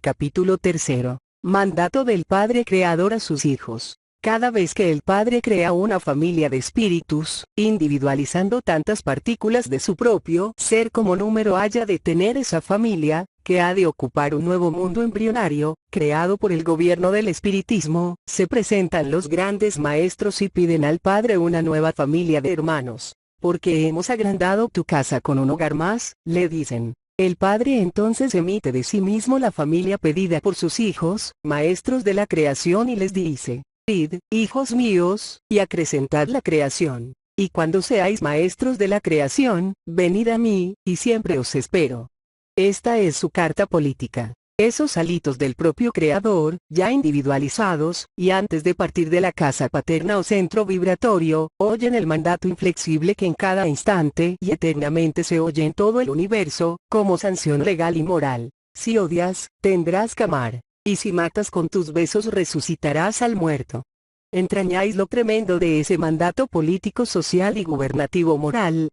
Capítulo 3. Mandato del Padre Creador a sus hijos. Cada vez que el Padre crea una familia de espíritus, individualizando tantas partículas de su propio ser como número haya de tener esa familia, que ha de ocupar un nuevo mundo embrionario, creado por el gobierno del espiritismo, se presentan los grandes maestros y piden al Padre una nueva familia de hermanos. Porque hemos agrandado tu casa con un hogar más, le dicen. El Padre entonces emite de sí mismo la familia pedida por sus hijos, maestros de la creación, y les dice: Id, hijos míos, y acrecentad la creación. Y cuando seáis maestros de la creación, venid a mí, y siempre os espero. Esta es su carta política. Esos halitos del propio Creador, ya individualizados, y antes de partir de la casa paterna o centro vibratorio, oyen el mandato inflexible que en cada instante y eternamente se oye en todo el universo, como sanción legal y moral. Si odias, tendrás que amar. Y si matas, con tus besos resucitarás al muerto. ¿Entrañáis lo tremendo de ese mandato político, social y gubernativo moral?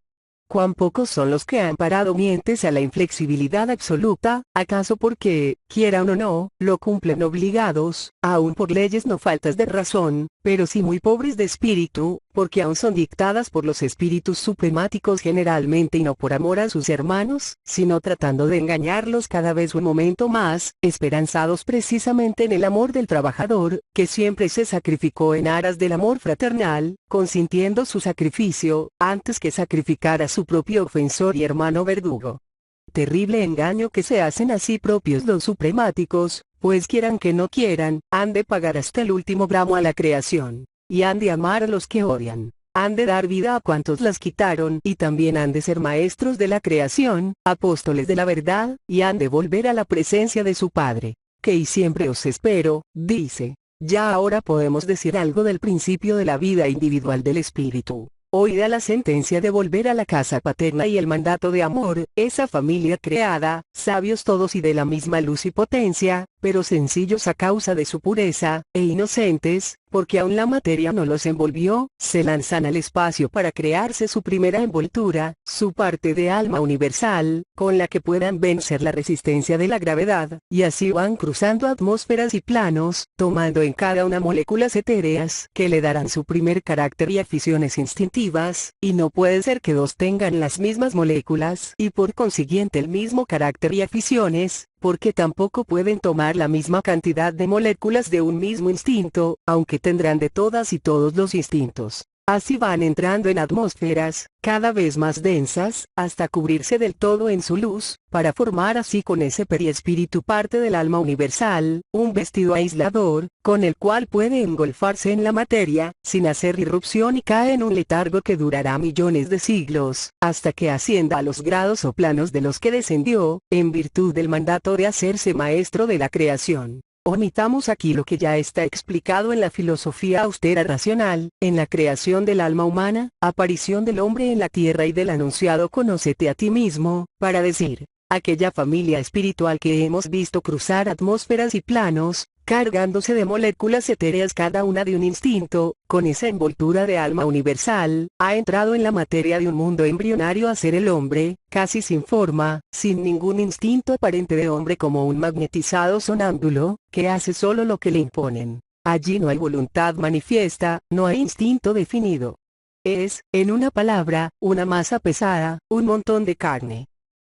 ¿Cuán pocos son los que han parado mientes a la inflexibilidad absoluta, acaso porque, quieran o no, lo cumplen obligados, aun por leyes no faltas de razón, pero sí muy pobres de espíritu, porque aún son dictadas por los espíritus supremáticos generalmente, y no por amor a sus hermanos, sino tratando de engañarlos cada vez un momento más, esperanzados precisamente en el amor del trabajador, que siempre se sacrificó en aras del amor fraternal, consintiendo su sacrificio, antes que sacrificar a su propio ofensor y hermano verdugo. Terrible engaño que se hacen así propios los supremáticos, pues quieran que no quieran, han de pagar hasta el último gramo a la creación, y han de amar a los que odian, han de dar vida a cuantos las quitaron, y también han de ser maestros de la creación, apóstoles de la verdad, y han de volver a la presencia de su Padre, que y siempre os espero, dice. Ya ahora podemos decir algo del principio de la vida individual del espíritu. Oída la sentencia de volver a la casa paterna y el mandato de amor, esa familia creada, sabios todos y de la misma luz y potencia, pero sencillos a causa de su pureza, e inocentes, porque aún la materia no los envolvió, se lanzan al espacio para crearse su primera envoltura, su parte de alma universal, con la que puedan vencer la resistencia de la gravedad, y así van cruzando atmósferas y planos, tomando en cada una moléculas etéreas que le darán su primer carácter y aficiones instintivas, y no puede ser que dos tengan las mismas moléculas y por consiguiente el mismo carácter y aficiones, porque tampoco pueden tomar la misma cantidad de moléculas de un mismo instinto, aunque tendrán de todas y todos los instintos. Así van entrando en atmósferas, cada vez más densas, hasta cubrirse del todo en su luz, para formar así con ese periespíritu parte del alma universal, un vestido aislador, con el cual puede engolfarse en la materia, sin hacer irrupción, y cae en un letargo que durará millones de siglos, hasta que ascienda a los grados o planos de los que descendió, en virtud del mandato de hacerse maestro de la creación. Omitamos aquí lo que ya está explicado en la filosofía austera racional, en la creación del alma humana, aparición del hombre en la tierra y del anunciado conócete a ti mismo, para decir, aquella familia espiritual que hemos visto cruzar atmósferas y planos, cargándose de moléculas etéreas cada una de un instinto, con esa envoltura de alma universal, ha entrado en la materia de un mundo embrionario a ser el hombre, casi sin forma, sin ningún instinto aparente de hombre, como un magnetizado sonámbulo, que hace solo lo que le imponen. Allí no hay voluntad manifiesta, no hay instinto definido. Es, en una palabra, una masa pesada, un montón de carne.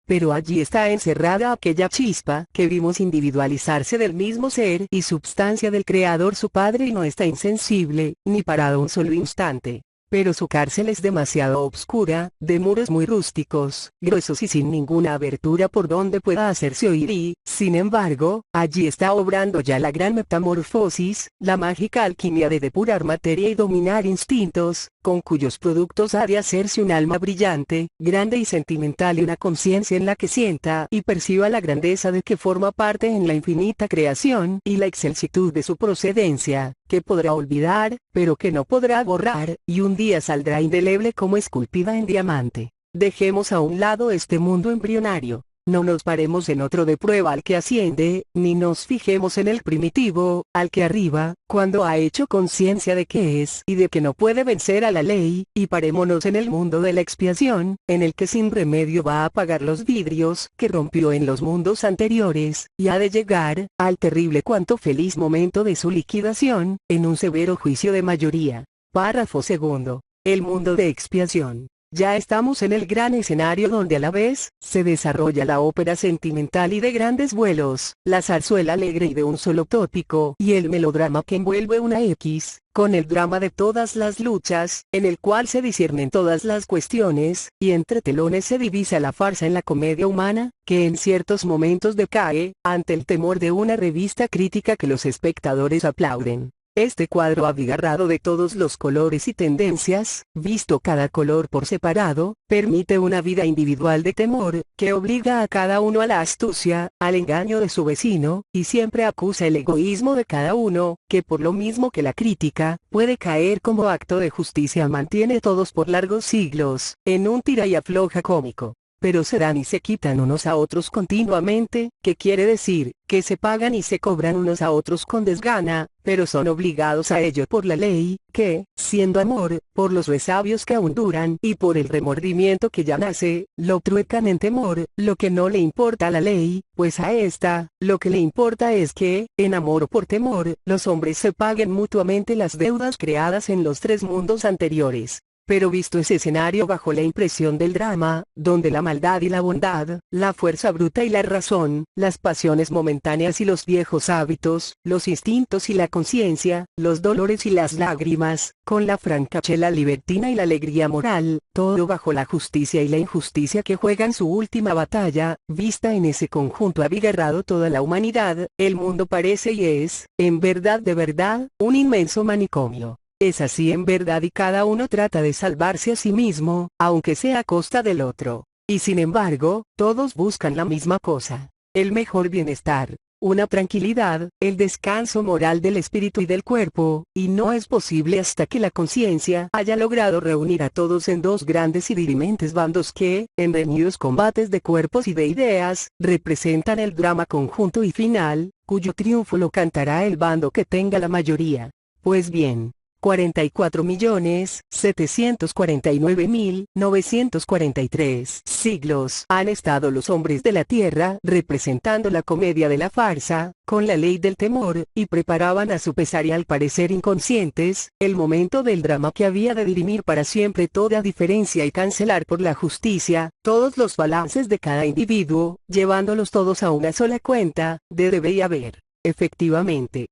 Pero allí está encerrada aquella chispa que vimos individualizarse del mismo ser y substancia del Creador su Padre, y no está insensible, ni parado un solo instante. Pero su cárcel es demasiado obscura, de muros muy rústicos, gruesos y sin ninguna abertura por donde pueda hacerse oír, y, sin embargo, allí está obrando ya la gran metamorfosis, la mágica alquimia de depurar materia y dominar instintos, con cuyos productos ha de hacerse un alma brillante, grande y sentimental, y una conciencia en la que sienta y perciba la grandeza de que forma parte en la infinita creación, y la excelsitud de su procedencia, que podrá olvidar, pero que no podrá borrar, y un día saldrá indeleble como esculpida en diamante. Dejemos a un lado este mundo embrionario. no nos paremos en otro de prueba al que asciende, ni nos fijemos en el primitivo, al que arriba, cuando ha hecho conciencia de que es y de que no puede vencer a la ley, y parémonos en el mundo de la expiación, en el que sin remedio va a apagar los vidrios que rompió en los mundos anteriores, y ha de llegar, al terrible cuanto feliz momento de su liquidación, en un severo juicio de mayoría. Párrafo segundo. El mundo de expiación. Ya estamos en el gran escenario donde a la vez, se desarrolla la ópera sentimental y de grandes vuelos, la zarzuela alegre y de un solo tópico, y el melodrama que envuelve una X, con el drama de todas las luchas, en el cual se disciernen todas las cuestiones, y entre telones se divisa la farsa en la comedia humana, que en ciertos momentos decae, ante el temor de una revista crítica que los espectadores aplauden. Este cuadro abigarrado de todos los colores y tendencias, visto cada color por separado, permite una vida individual de temor, que obliga a cada uno a la astucia, al engaño de su vecino, y siempre acusa el egoísmo de cada uno, que por lo mismo que la crítica, puede caer como acto de justicia mantiene todos por largos siglos, en un tira y afloja cómico. Pero se dan y se quitan unos a otros continuamente, que quiere decir, que se pagan y se cobran unos a otros con desgana, pero son obligados a ello por la ley, que, siendo amor, por los resabios que aún duran y por el remordimiento que ya nace, lo truecan en temor, lo que no le importa a la ley, pues a esta, lo que le importa es que, en amor o por temor, los hombres se paguen mutuamente las deudas creadas en los tres mundos anteriores. Pero visto ese escenario bajo la impresión del drama, donde la maldad y la bondad, la fuerza bruta y la razón, las pasiones momentáneas y los viejos hábitos, los instintos y la conciencia, los dolores y las lágrimas, con la francachela libertina y la alegría moral, todo bajo la justicia y la injusticia que juegan su última batalla, vista en ese conjunto abigarrado toda la humanidad, el mundo parece y es, en verdad de verdad, un inmenso manicomio. Es así en verdad y cada uno trata de salvarse a sí mismo, aunque sea a costa del otro. Y sin embargo, todos buscan la misma cosa. El mejor bienestar, una tranquilidad, el descanso moral del espíritu y del cuerpo, y no es posible hasta que la conciencia haya logrado reunir a todos en dos grandes y dirimentes bandos que, en reñidos combates de cuerpos y de ideas, representan el drama conjunto y final, cuyo triunfo lo cantará el bando que tenga la mayoría. Pues bien, 44.749.943 siglos han estado los hombres de la tierra representando la comedia de la farsa, con la ley del temor, y preparaban a su pesar y al parecer inconscientes, el momento del drama que había de dirimir para siempre toda diferencia y cancelar por la justicia, todos los balances de cada individuo, llevándolos todos a una sola cuenta, de debe y haber. Efectivamente.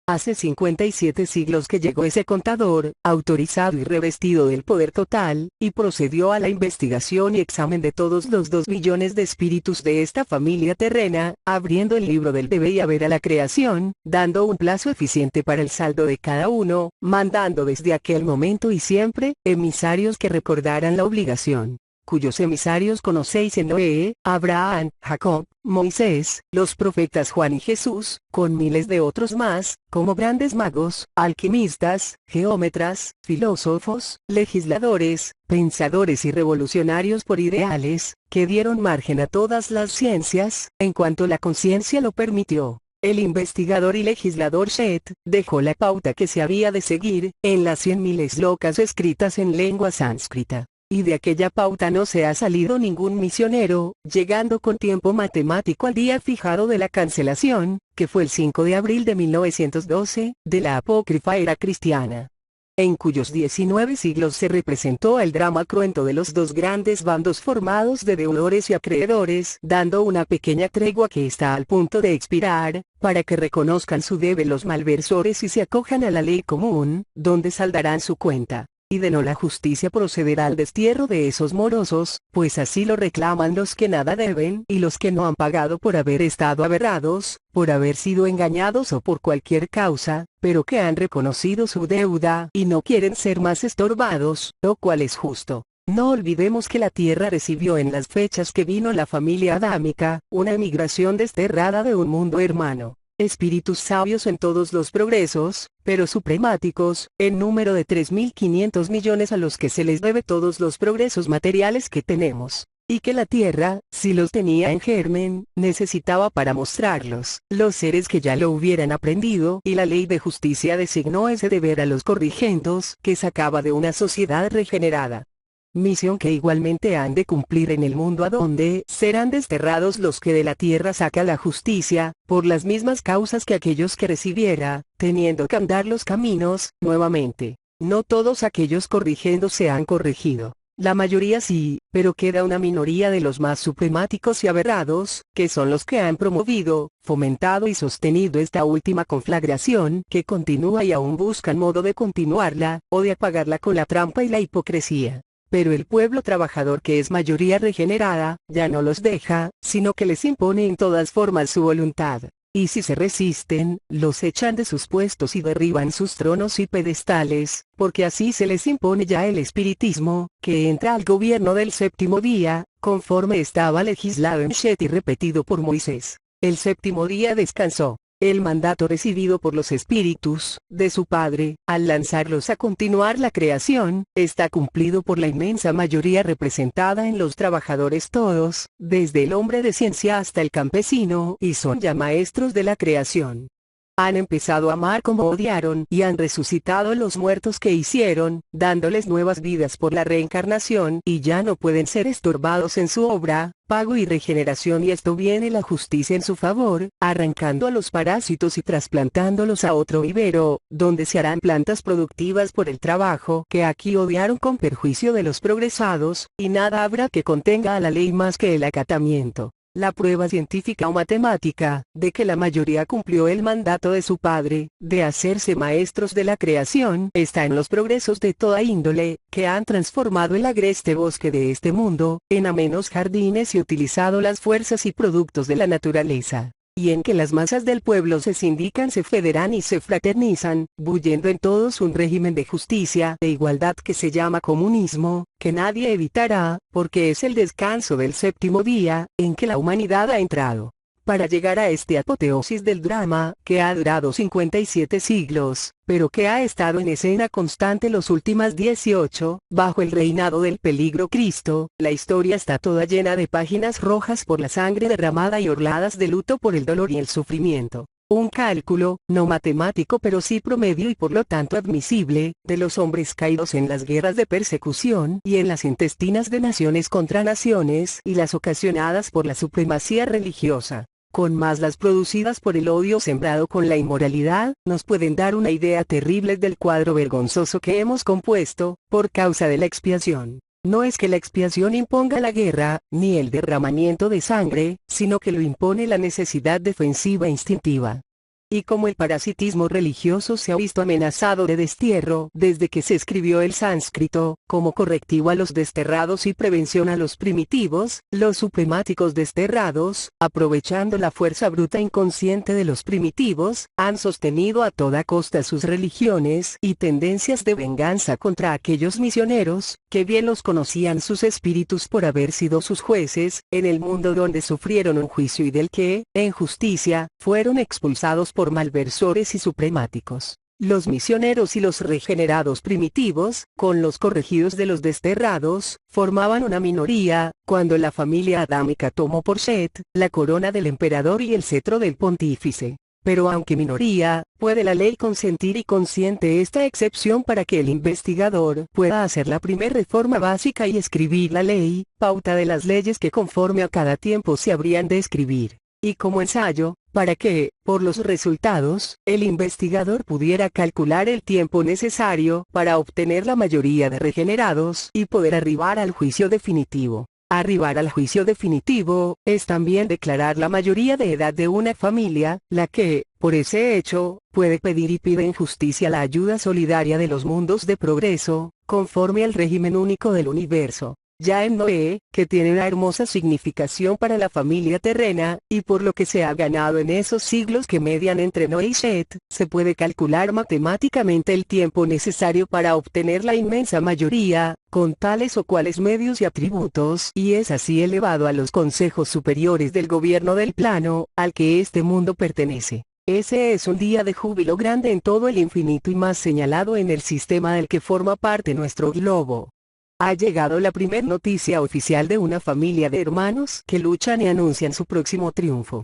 Hace 57 siglos que llegó ese contador, autorizado y revestido del poder total, y procedió a la investigación y examen de todos los 2 billones de espíritus de esta familia terrena, abriendo el libro del debe y haber a la creación, dando un plazo eficiente para el saldo de cada uno, mandando desde aquel momento y siempre, emisarios que recordaran la obligación, cuyos emisarios conocéis en Noé, Abraham, Jacob, Moisés, los profetas Juan y Jesús, con miles de otros más, como grandes magos, alquimistas, geómetras, filósofos, legisladores, pensadores y revolucionarios por ideales, que dieron margen a todas las ciencias, en cuanto la conciencia lo permitió. El investigador y legislador Shet dejó la pauta que se había de seguir, en las 100.000 locas escritas en lengua sánscrita. Y de aquella pauta no se ha salido ningún misionero, llegando con tiempo matemático al día fijado de la cancelación, que fue el 5 de abril de 1912, de la apócrifa era cristiana, en cuyos 19 siglos se representó el drama cruento de los dos grandes bandos formados de deudores y acreedores, dando una pequeña tregua que está al punto de expirar, para que reconozcan su debe los malversores y se acojan a la ley común, donde saldarán su cuenta. Y de no la justicia procederá al destierro de esos morosos, pues así lo reclaman los que nada deben y los que no han pagado por haber estado aberrados, por haber sido engañados o por cualquier causa, pero que han reconocido su deuda y no quieren ser más estorbados, lo cual es justo. No olvidemos que la tierra recibió en las fechas que vino la familia adámica, una emigración desterrada de un mundo hermano. Espíritus sabios en todos los progresos, pero supremáticos, en número de 3.500 millones a los que se les debe todos los progresos materiales que tenemos. y que la Tierra, si los tenía en germen, necesitaba para mostrarlos, los seres que ya lo hubieran aprendido, y la ley de justicia designó ese deber a los corrigendos que sacaba de una sociedad regenerada. Misión que igualmente han de cumplir en el mundo a donde serán desterrados los que de la tierra saca la justicia, por las mismas causas que aquellos que recibiera, teniendo que andar los caminos, nuevamente. No todos aquellos corrigendos se han corregido. La mayoría sí, pero queda una minoría de los más supremáticos y aberrados, que son los que han promovido, fomentado y sostenido esta última conflagración, que continúa y aún buscan modo de continuarla, o de apagarla con la trampa y la hipocresía. Pero el pueblo trabajador, que es mayoría regenerada, ya no los deja, sino que les impone en todas formas su voluntad. Y si se resisten, los echan de sus puestos y derriban sus tronos y pedestales, porque así se les impone ya el espiritismo, que entra al gobierno del séptimo día, conforme estaba legislado en Shet y repetido por Moisés. El séptimo día descansó. El mandato recibido por los espíritus, de su Padre, al lanzarlos a continuar la creación, está cumplido por la inmensa mayoría representada en los trabajadores todos, desde el hombre de ciencia hasta el campesino, y son ya maestros de la creación. Han empezado a amar como odiaron y han resucitado los muertos que hicieron, dándoles nuevas vidas por la reencarnación, y ya no pueden ser estorbados en su obra, pago y regeneración, y esto viene la justicia en su favor, arrancando a los parásitos y trasplantándolos a otro vivero, donde se harán plantas productivas por el trabajo que aquí odiaron con perjuicio de los progresados, y nada habrá que contenga a la ley más que el acatamiento. La prueba científica o matemática, de que la mayoría cumplió el mandato de su Padre, de hacerse maestros de la creación, está en los progresos de toda índole, que han transformado el agreste bosque de este mundo, en amenos jardines y utilizado las fuerzas y productos de la naturaleza. Y en que las masas del pueblo se sindican, se federan y se fraternizan, bullendo en todos un régimen de justicia e igualdad que se llama comunismo, que nadie evitará, porque es el descanso del séptimo día, en que la humanidad ha entrado. Para llegar a este apoteosis del drama, que ha durado 57 siglos, pero que ha estado en escena constante los últimos 18, bajo el reinado del peligro Cristo, la historia está toda llena de páginas rojas por la sangre derramada y orladas de luto por el dolor y el sufrimiento. Un cálculo, no matemático pero sí promedio y por lo tanto admisible, de los hombres caídos en las guerras de persecución y en las intestinas de naciones contra naciones y las ocasionadas por la supremacía religiosa, con más las producidas por el odio sembrado con la inmoralidad, nos pueden dar una idea terrible del cuadro vergonzoso que hemos compuesto, por causa de la expiación. No es que la expiación imponga la guerra, ni el derramamiento de sangre, sino que lo impone la necesidad defensiva instintiva. Y como el parasitismo religioso se ha visto amenazado de destierro desde que se escribió el sánscrito, como correctivo a los desterrados y prevención a los primitivos, los supremáticos desterrados, aprovechando la fuerza bruta inconsciente de los primitivos, han sostenido a toda costa sus religiones y tendencias de venganza contra aquellos misioneros, que bien los conocían sus espíritus por haber sido sus jueces, en el mundo donde sufrieron un juicio y del que, en justicia, fueron expulsados por malversores y supremáticos. Los misioneros y los regenerados primitivos, con los corregidos de los desterrados, formaban una minoría, cuando la familia adámica tomó por Shet, la corona del emperador y el cetro del pontífice. Pero aunque minoría, puede la ley consentir y consiente esta excepción para que el investigador pueda hacer la primera reforma básica y escribir la ley, pauta de las leyes que conforme a cada tiempo se habrían de escribir. Y como ensayo, para que, por los resultados, el investigador pudiera calcular el tiempo necesario para obtener la mayoría de regenerados y poder arribar al juicio definitivo. Arribar al juicio definitivo, es también declarar la mayoría de edad de una familia, la que, por ese hecho, puede pedir y pide en justicia la ayuda solidaria de los mundos de progreso, conforme al régimen único del universo. Ya en Noé, que tiene una hermosa significación para la familia terrena, y por lo que se ha ganado en esos siglos que median entre Noé y Shet, se puede calcular matemáticamente el tiempo necesario para obtener la inmensa mayoría, con tales o cuales medios y atributos, y es así elevado a los consejos superiores del gobierno del plano, al que este mundo pertenece. Ese es un día de júbilo grande en todo el infinito y más señalado en el sistema del que forma parte nuestro globo. Ha llegado la primer noticia oficial de una familia de hermanos que luchan y anuncian su próximo triunfo.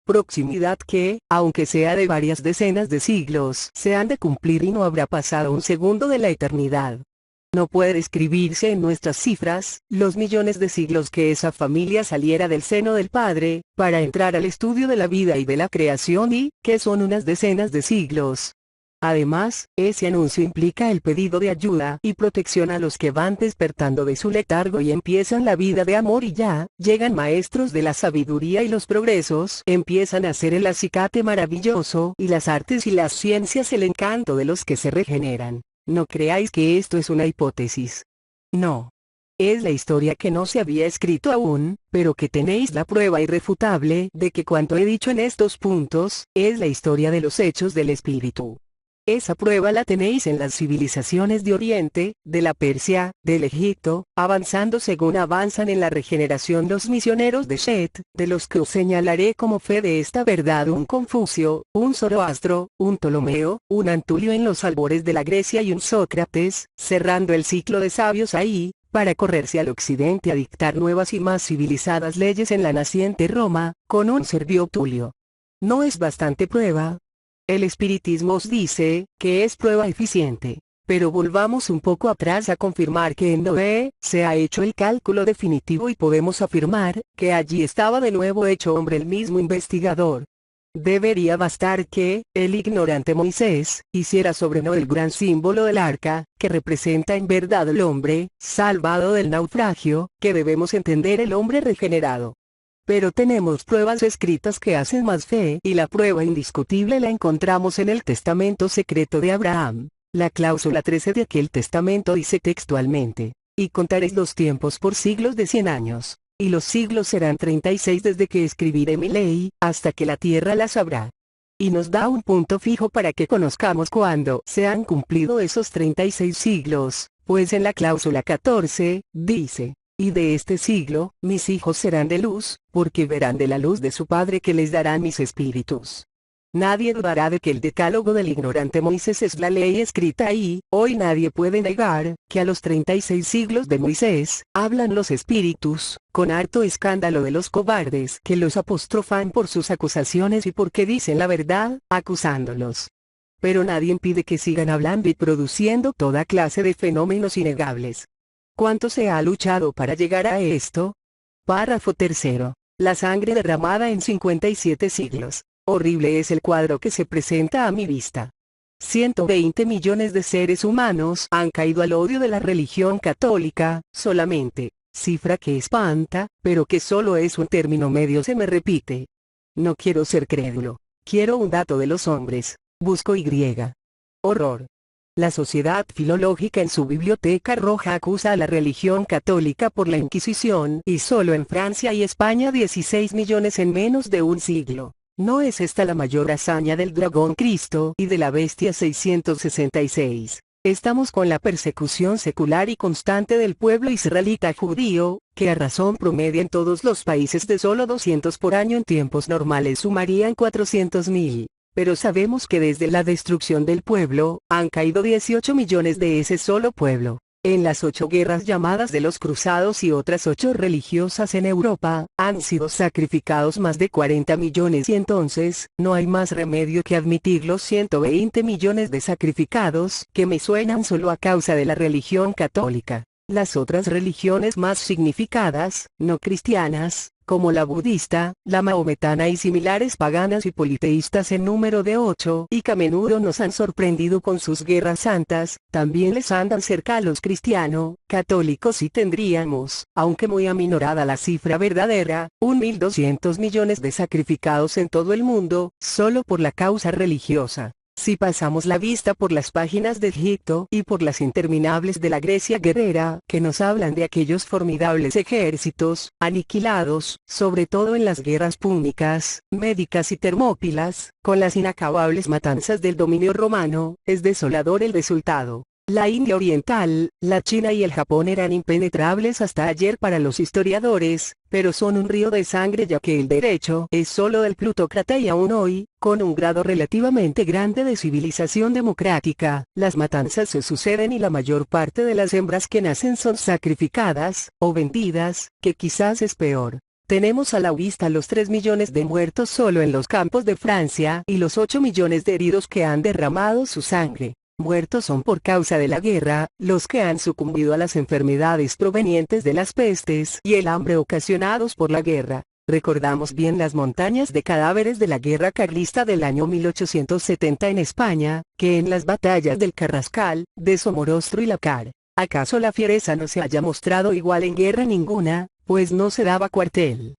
Proximidad que, aunque sea de varias decenas de siglos, se han de cumplir y no habrá pasado un segundo de la eternidad. No puede describirse en nuestras cifras, los millones de siglos que esa familia saliera del seno del Padre, para entrar al estudio de la vida y de la creación y, que son unas decenas de siglos. Además, ese anuncio implica el pedido de ayuda y protección a los que van despertando de su letargo y empiezan la vida de amor y ya, llegan maestros de la sabiduría y los progresos, empiezan a hacer el acicate maravilloso y las artes y las ciencias el encanto de los que se regeneran. No creáis que esto es una hipótesis. No. Es la historia que no se había escrito aún, pero que tenéis la prueba irrefutable de que cuanto he dicho en estos puntos, es la historia de los hechos del espíritu. Esa prueba la tenéis en las civilizaciones de Oriente, de la Persia, del Egipto, avanzando según avanzan en la regeneración los misioneros de Shet, de los que os señalaré como fe de esta verdad un Confucio, un Zoroastro, un Ptolomeo, un Antulio en los albores de la Grecia y un Sócrates, cerrando el ciclo de sabios ahí, para correrse al occidente a dictar nuevas y más civilizadas leyes en la naciente Roma, con un Servio Tulio. ¿No es bastante prueba? El espiritismo os dice, que es prueba eficiente. Pero volvamos un poco atrás a confirmar que en Noé, se ha hecho el cálculo definitivo y podemos afirmar, que allí estaba de nuevo hecho hombre el mismo investigador. Debería bastar que, el ignorante Moisés, hiciera sobre Noé el gran símbolo del arca, que representa en verdad el hombre, salvado del naufragio, que debemos entender el hombre regenerado. Pero tenemos pruebas escritas que hacen más fe y la prueba indiscutible la encontramos en el testamento secreto de Abraham. La cláusula 13 de aquel testamento dice textualmente, y contaréis los tiempos por siglos de 100 años, y los siglos serán 36 desde que escribiré mi ley, hasta que la tierra la sabrá. Y nos da un punto fijo para que conozcamos cuándo se han cumplido esos 36 siglos, pues en la cláusula 14, dice, y de este siglo, mis hijos serán de luz, porque verán de la luz de su Padre que les darán mis espíritus. Nadie dudará de que el decálogo del ignorante Moisés es la ley escrita ahí, hoy nadie puede negar, que a los 36 siglos de Moisés, hablan los espíritus, con harto escándalo de los cobardes que los apostrofan por sus acusaciones y porque dicen la verdad, acusándolos. Pero nadie impide que sigan hablando y produciendo toda clase de fenómenos innegables. ¿Cuánto se ha luchado para llegar a esto? Párrafo tercero. La sangre derramada en 57 siglos. Horrible es el cuadro que se presenta a mi vista. 120 millones de seres humanos han caído al odio de la religión católica, solamente. Cifra que espanta, pero que solo es un término medio se me repite. No quiero ser crédulo. Quiero un dato de los hombres. Busco Y. Horror. La Sociedad Filológica en su Biblioteca Roja acusa a la religión católica por la Inquisición y solo en Francia y España 16 millones en menos de un siglo. ¿No es esta la mayor hazaña del dragón Cristo y de la bestia 666? Estamos con la persecución secular y constante del pueblo israelita judío, que a razón promedia en todos los países de solo 200 por año en tiempos normales sumarían 400.000. Pero sabemos que desde la destrucción del pueblo, han caído 18 millones de ese solo pueblo. En las 8 guerras llamadas de los cruzados y otras 8 religiosas en Europa, han sido sacrificados más de 40 millones y entonces, no hay más remedio que admitir los 120 millones de sacrificados, que me suenan solo a causa de la religión católica. Las otras religiones más significadas, no cristianas, como la budista, la maometana y similares paganas y politeístas en número de 8 y que a menudo nos han sorprendido con sus guerras santas, también les andan cerca a los católicos y tendríamos, aunque muy aminorada la cifra verdadera, 1.200 millones de sacrificados en todo el mundo, solo por la causa religiosa. Si pasamos la vista por las páginas de Egipto y por las interminables de la Grecia guerrera, que nos hablan de aquellos formidables ejércitos, aniquilados, sobre todo en las guerras púnicas, médicas y termópilas, con las inacabables matanzas del dominio romano, es desolador el resultado. La India Oriental, la China y el Japón eran impenetrables hasta ayer para los historiadores, pero son un río de sangre ya que el derecho es solo del plutócrata y aún hoy, con un grado relativamente grande de civilización democrática, las matanzas se suceden y la mayor parte de las hembras que nacen son sacrificadas, o vendidas, que quizás es peor. Tenemos a la vista los 3 millones de muertos solo en los campos de Francia y los 8 millones de heridos que han derramado su sangre. Muertos son por causa de la guerra, los que han sucumbido a las enfermedades provenientes de las pestes y el hambre ocasionados por la guerra. Recordamos bien las montañas de cadáveres de la guerra carlista del año 1870 en España, que en las batallas del Carrascal, de Somorrostro y Lácar. ¿Acaso la fiereza no se haya mostrado igual en guerra ninguna, pues no se daba cuartel?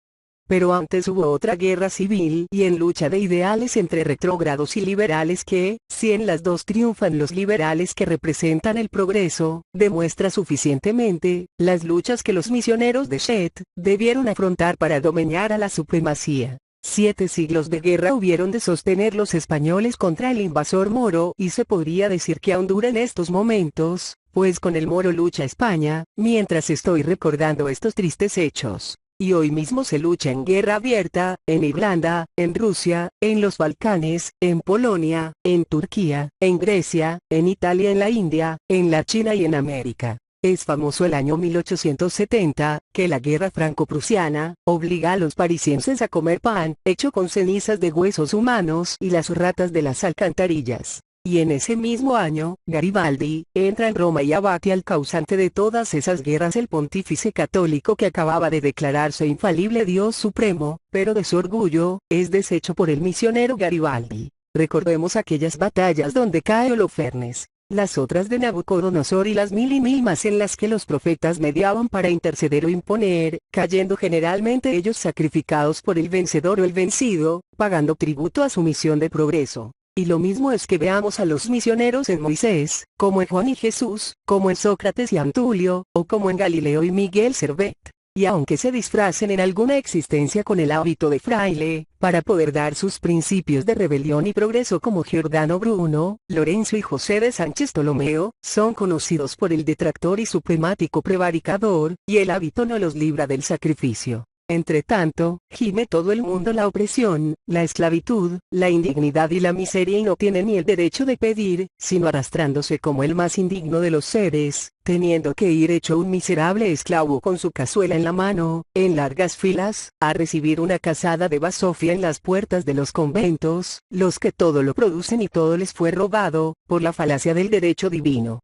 Pero antes hubo otra guerra civil y en lucha de ideales entre retrógrados y liberales que, si en las dos triunfan los liberales que representan el progreso, demuestra suficientemente, las luchas que los misioneros de Shet debieron afrontar para dominar a la supremacía. 7 siglos de guerra hubieron de sostener los españoles contra el invasor moro y se podría decir que aún dura en estos momentos, pues con el moro lucha España, mientras estoy recordando estos tristes hechos. Y hoy mismo se lucha en guerra abierta, en Irlanda, en Rusia, en los Balcanes, en Polonia, en Turquía, en Grecia, en Italia, en la India, en la China y en América. Es famoso el año 1870, que la guerra franco-prusiana obliga a los parisienses a comer pan hecho con cenizas de huesos humanos y las ratas de las alcantarillas. Y en ese mismo año, Garibaldi entra en Roma y abate al causante de todas esas guerras, el pontífice católico que acababa de declararse infalible Dios supremo, pero de su orgullo, es deshecho por el misionero Garibaldi. Recordemos aquellas batallas donde cae Holofernes, las otras de Nabucodonosor y las mil y mil más en las que los profetas mediaban para interceder o imponer, cayendo generalmente ellos sacrificados por el vencedor o el vencido, pagando tributo a su misión de progreso. Y lo mismo es que veamos a los misioneros en Moisés, como en Juan y Jesús, como en Sócrates y Antulio, o como en Galileo y Miguel Servet. Y aunque se disfracen en alguna existencia con el hábito de fraile, para poder dar sus principios de rebelión y progreso como Giordano Bruno, Lorenzo y José de Sánchez Tolomeo, son conocidos por el detractor y supremático prevaricador, y el hábito no los libra del sacrificio. Entre tanto, gime todo el mundo la opresión, la esclavitud, la indignidad y la miseria y no tiene ni el derecho de pedir, sino arrastrándose como el más indigno de los seres, teniendo que ir hecho un miserable esclavo con su cazuela en la mano, en largas filas, a recibir una casada de basofia en las puertas de los conventos, los que todo lo producen y todo les fue robado, por la falacia del derecho divino.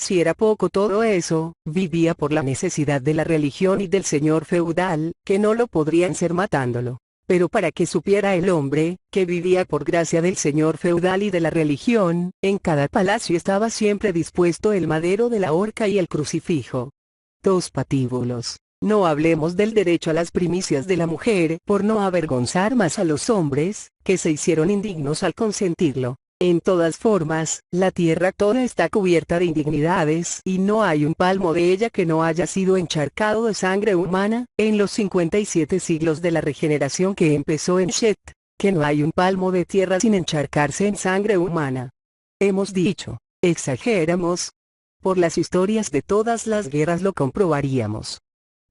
Si era poco todo eso, vivía por la necesidad de la religión y del señor feudal, que no lo podrían ser matándolo. Pero para que supiera el hombre, que vivía por gracia del señor feudal y de la religión, en cada palacio estaba siempre dispuesto el madero de la horca y el crucifijo. 2 patíbulos. No hablemos del derecho a las primicias de la mujer, por no avergonzar más a los hombres, que se hicieron indignos al consentirlo. En todas formas, la tierra toda está cubierta de indignidades y no hay un palmo de ella que no haya sido encharcado de sangre humana, en los 57 siglos de la regeneración que empezó en Shet, que no hay un palmo de tierra sin encharcarse en sangre humana. Hemos dicho, exageramos. Por las historias de todas las guerras lo comprobaríamos.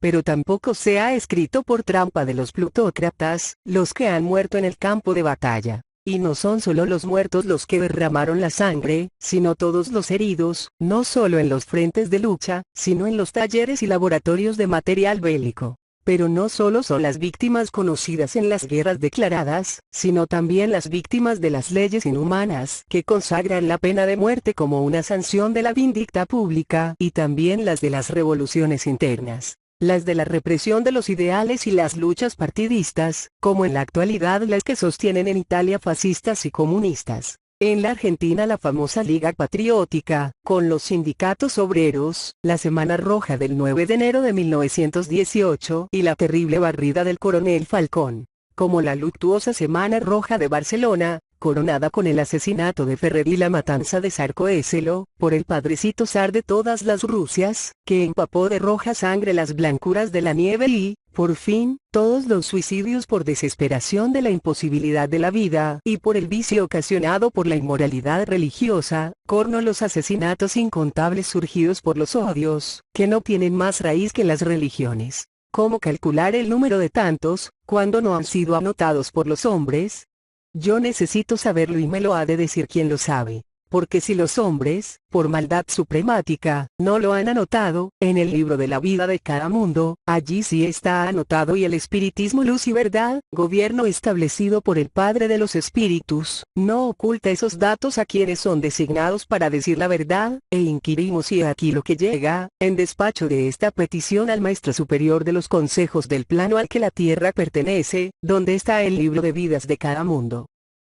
Pero tampoco se ha escrito por trampa de los plutócratas, los que han muerto en el campo de batalla. Y no son solo los muertos los que derramaron la sangre, sino todos los heridos, no solo en los frentes de lucha, sino en los talleres y laboratorios de material bélico. Pero no solo son las víctimas conocidas en las guerras declaradas, sino también las víctimas de las leyes inhumanas que consagran la pena de muerte como una sanción de la vindicta pública, y también las de las revoluciones internas. Las de la represión de los ideales y las luchas partidistas, como en la actualidad las que sostienen en Italia fascistas y comunistas. En la Argentina la famosa Liga Patriótica, con los sindicatos obreros, la Semana Roja del 9 de enero de 1918 y la terrible barrida del coronel Falcón. Como la luctuosa Semana Roja de Barcelona, coronada con el asesinato de Ferrer y la matanza de Zarcoécelo, por el padrecito zar de todas las Rusias, que empapó de roja sangre las blancuras de la nieve y, por fin, todos los suicidios por desesperación de la imposibilidad de la vida y por el vicio ocasionado por la inmoralidad religiosa, corno los asesinatos incontables surgidos por los odios, que no tienen más raíz que las religiones. ¿Cómo calcular el número de tantos, cuando no han sido anotados por los hombres? Yo necesito saberlo y me lo ha de decir quien lo sabe. Porque si los hombres, por maldad supremática, no lo han anotado, en el libro de la vida de cada mundo, allí sí está anotado y el espiritismo luz y verdad, gobierno establecido por el Padre de los Espíritus, no oculta esos datos a quienes son designados para decir la verdad, e inquirimos y aquí lo que llega, en despacho de esta petición al Maestro Superior de los consejos del plano al que la tierra pertenece, donde está el libro de vidas de cada mundo.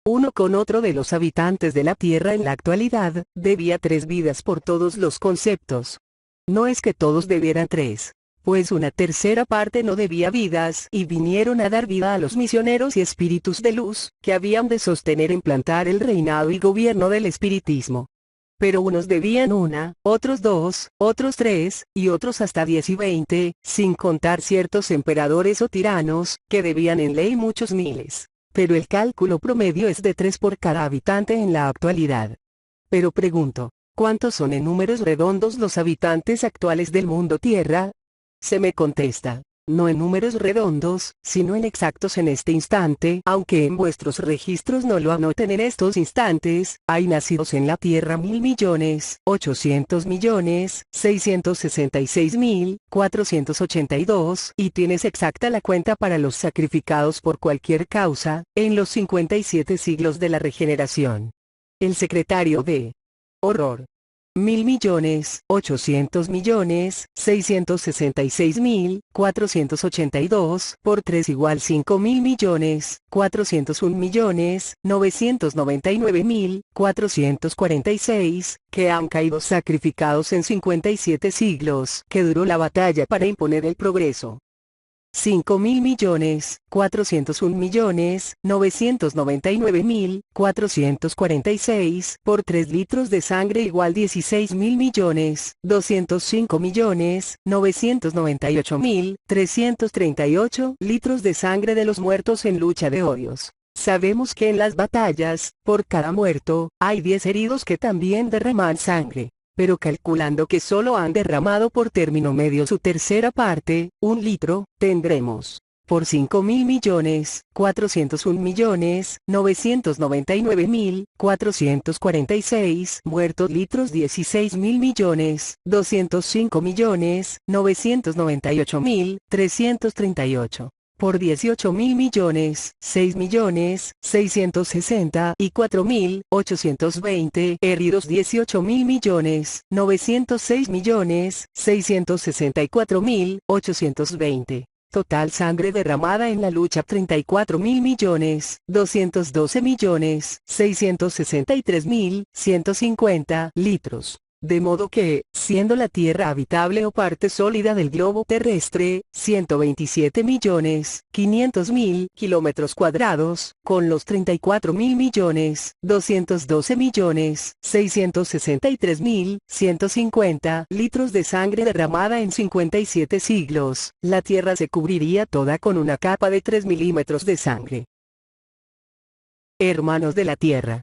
Uno con otro de los habitantes de la Tierra en la actualidad, debía 3 vidas por todos los conceptos. No es que todos debieran 3, pues una tercera parte no debía vidas y vinieron a dar vida a los misioneros y espíritus de luz, que habían de sostener e implantar el reinado y gobierno del espiritismo. Pero unos debían 1, otros 2, otros 3, y otros hasta 10 y 20, sin contar ciertos emperadores o tiranos, que debían en ley muchos miles. Pero el cálculo promedio es de 3 por cada habitante en la actualidad. Pero pregunto, ¿cuántos son en números redondos los habitantes actuales del mundo Tierra? Se me contesta, no en números redondos, sino en exactos en este instante, aunque en vuestros registros no lo anoten en estos instantes, hay nacidos en la Tierra 1.800.866.482, y tienes exacta la cuenta para los sacrificados por cualquier causa, en los 57 siglos de la regeneración. El secretario de Horror. 1.000.800.666.482 por 3 igual 5.401.999.446, que han caído sacrificados en 57 siglos que duró la batalla para imponer el progreso. 5.000.401.999.446 por 3 litros de sangre igual 16.205.998.338 litros de sangre de los muertos en lucha de odios. Sabemos que en las batallas, por cada muerto, hay 10 heridos que también derraman sangre. Pero calculando que solo han derramado por término medio su tercera parte, 1 litro, tendremos, por 5.000.401.999.446 muertos litros 16.205.998.338. Por 18.000.000.000, 6.664.820, heridos 18.000.000.000, 906.664.820. Total sangre derramada en la lucha 34.000.000.000, 212.663.150 litros. De modo que, siendo la Tierra habitable o parte sólida del globo terrestre, 127.500.000 kilómetros cuadrados, con los 34.000.000.000, 212.663.150 litros de sangre derramada en 57 siglos, la Tierra se cubriría toda con una capa de 3 milímetros de sangre. Hermanos de la Tierra.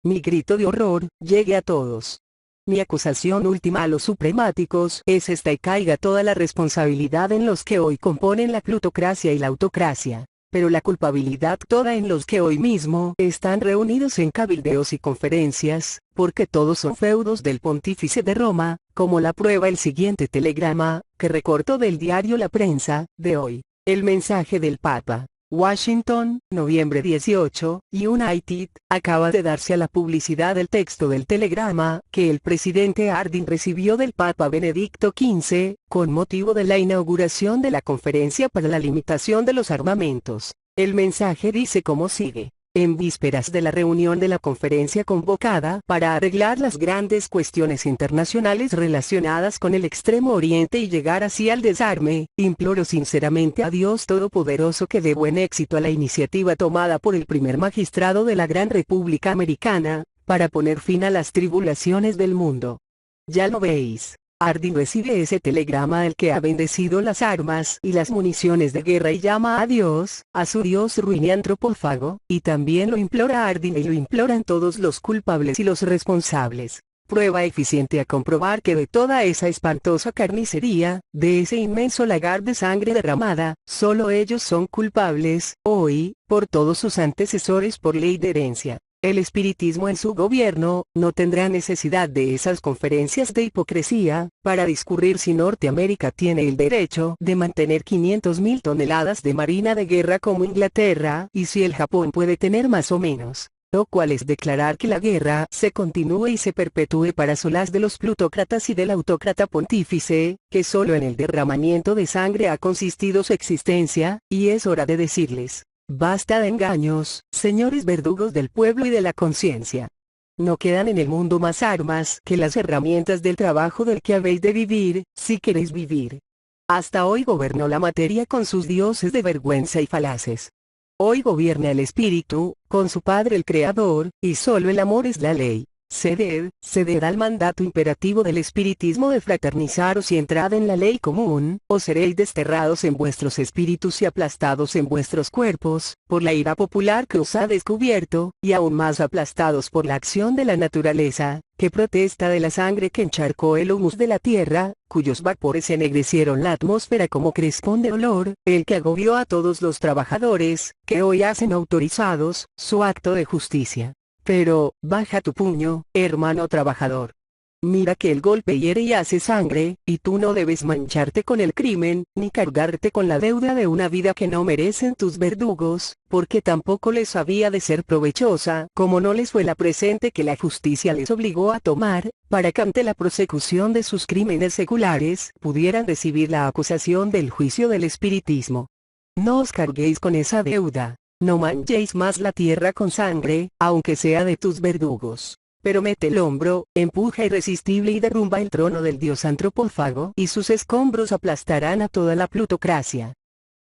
Mi grito de horror, llegue a todos. Mi acusación última a los supremáticos es esta y caiga toda la responsabilidad en los que hoy componen la plutocracia y la autocracia, pero la culpabilidad toda en los que hoy mismo están reunidos en cabildeos y conferencias, porque todos son feudos del pontífice de Roma, como la prueba el siguiente telegrama, que recorto del diario La Prensa, de hoy. El mensaje del Papa. Washington, noviembre 18, United, acaba de darse a la publicidad el texto del telegrama que el presidente Harding recibió del Papa Benedicto XV, con motivo de la inauguración de la Conferencia para la Limitación de los Armamentos. El mensaje dice como sigue. en vísperas de la reunión de la conferencia convocada para arreglar las grandes cuestiones internacionales relacionadas con el Extremo Oriente y llegar así al desarme, imploro sinceramente a Dios Todopoderoso que dé buen éxito a la iniciativa tomada por el primer magistrado de la Gran República Americana, para poner fin a las tribulaciones del mundo. Ya lo veis. Harding recibe ese telegrama del que ha bendecido las armas y las municiones de guerra y llama a Dios, a su Dios ruin y antropófago, y también lo implora Harding y lo imploran todos los culpables y los responsables. Prueba eficiente a comprobar que de toda esa espantosa carnicería, de ese inmenso lagar de sangre derramada, solo ellos son culpables, hoy, por todos sus antecesores por ley de herencia. El espiritismo en su gobierno, no tendrá necesidad de esas conferencias de hipocresía, para discurrir si Norteamérica tiene el derecho de mantener 500.000 toneladas de marina de guerra como Inglaterra, y si el Japón puede tener más o menos. Lo cual es declarar que la guerra se continúe y se perpetúe para solaz de los plutócratas y del autócrata pontífice, que solo en el derramamiento de sangre ha consistido su existencia, y es hora de decirles: basta de engaños, señores verdugos del pueblo y de la conciencia. No quedan en el mundo más armas que las herramientas del trabajo del que habéis de vivir, si queréis vivir. Hasta hoy gobernó la materia con sus dioses de vergüenza y falaces. Hoy gobierna el espíritu, con su Padre el Creador, y solo el amor es la ley. Ceded al mandato imperativo del espiritismo de fraternizaros y entrad en la ley común, o seréis desterrados en vuestros espíritus y aplastados en vuestros cuerpos, por la ira popular que os ha descubierto, y aún más aplastados por la acción de la naturaleza, que protesta de la sangre que encharcó el humus de la tierra, cuyos vapores ennegrecieron la atmósfera como crespón de olor, el que agobió a todos los trabajadores, que hoy hacen autorizados su acto de justicia. Pero, baja tu puño, hermano trabajador. Mira que el golpe hiere y hace sangre, y tú no debes mancharte con el crimen, ni cargarte con la deuda de una vida que no merecen tus verdugos, porque tampoco les había de ser provechosa, como no les fue la presente que la justicia les obligó a tomar, para que ante la prosecución de sus crímenes seculares, pudieran recibir la acusación del juicio del espiritismo. No os carguéis con esa deuda. No manchéis más la tierra con sangre, aunque sea de tus verdugos. Pero mete el hombro, empuja irresistible y derrumba el trono del dios antropófago, y sus escombros aplastarán a toda la plutocracia.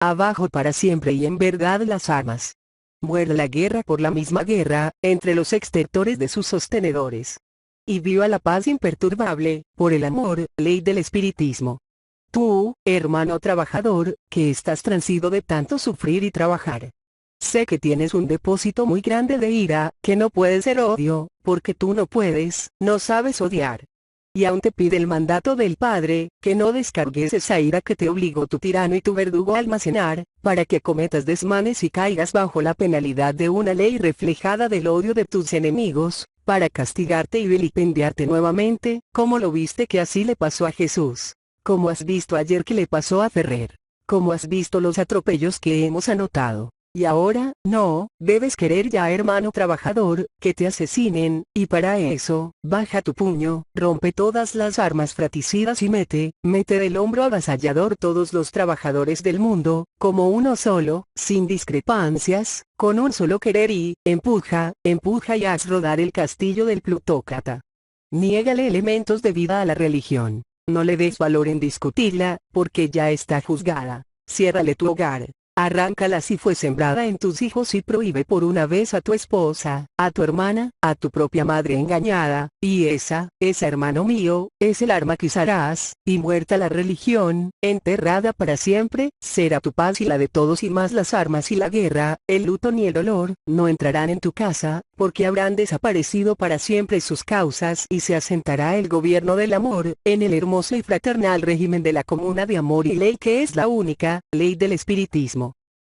Abajo para siempre y en verdad las armas. Muera la guerra por la misma guerra, entre los extertores de sus sostenedores. Y viva la paz imperturbable, por el amor, ley del espiritismo. Tú, hermano trabajador, que estás transido de tanto sufrir y trabajar. Sé que tienes un depósito muy grande de ira, que no puede ser odio, porque tú no puedes, no sabes odiar. Y aún te pide el mandato del Padre, que no descargues esa ira que te obligó tu tirano y tu verdugo a almacenar, para que cometas desmanes y caigas bajo la penalidad de una ley reflejada del odio de tus enemigos, para castigarte y vilipendiarte nuevamente, como lo viste que así le pasó a Jesús, como has visto ayer que le pasó a Ferrer, como has visto los atropellos que hemos anotado. Y ahora, no, debes querer ya, hermano trabajador, que te asesinen, y para eso, baja tu puño, rompe todas las armas fratricidas y mete del hombro avasallador todos los trabajadores del mundo, como uno solo, sin discrepancias, con un solo querer y, empuja y haz rodar el castillo del plutócrata. Niégale elementos de vida a la religión. No le des valor en discutirla, porque ya está juzgada. Ciérrale tu hogar. Arráncala si fue sembrada en tus hijos y prohíbe por una vez a tu esposa, a tu hermana, a tu propia madre engañada, y esa, hermano mío, es el arma que usarás, y muerta la religión, enterrada para siempre, será tu paz y la de todos, y más las armas y la guerra, el luto ni el dolor, no entrarán en tu casa, porque habrán desaparecido para siempre sus causas y se asentará el gobierno del amor, en el hermoso y fraternal régimen de la comuna de amor y ley que es la única, ley del espiritismo.